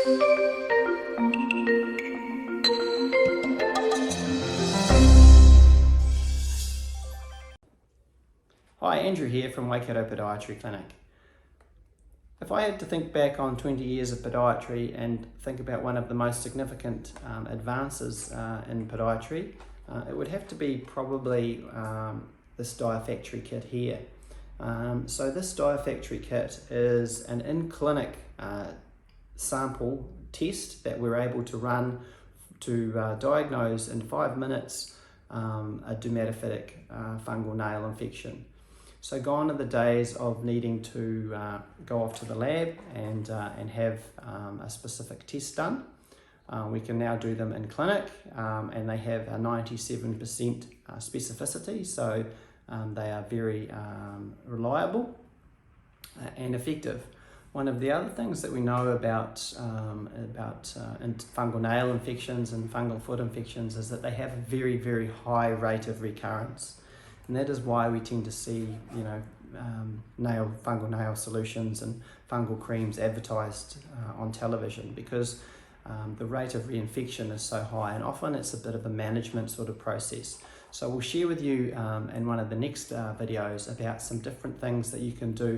Hi, Andrew here from Waikato Podiatry Clinic. If I had to think back on 20 years of podiatry and think about one of the most significant advances in podiatry, it would have to be probably this Diafactory kit here. So this Diafactory kit is an in-clinic sample test that we're able to run to diagnose in 5 minutes a dermatophytic fungal nail infection. So gone are the days of needing to go off to the lab and have a specific test done. We can now do them in clinic, and they have a 97% specificity, so they are very reliable and effective. One of the other things that we know about fungal nail infections and fungal foot infections is that they have a very, very high rate of recurrence. And that is why we tend to see, fungal nail solutions and fungal creams advertised on television, because the rate of reinfection is so high, and often it's a bit of a management sort of process. So we'll share with you in one of the next videos about some different things that you can do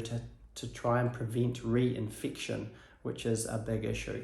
to try and prevent reinfection, which is a big issue.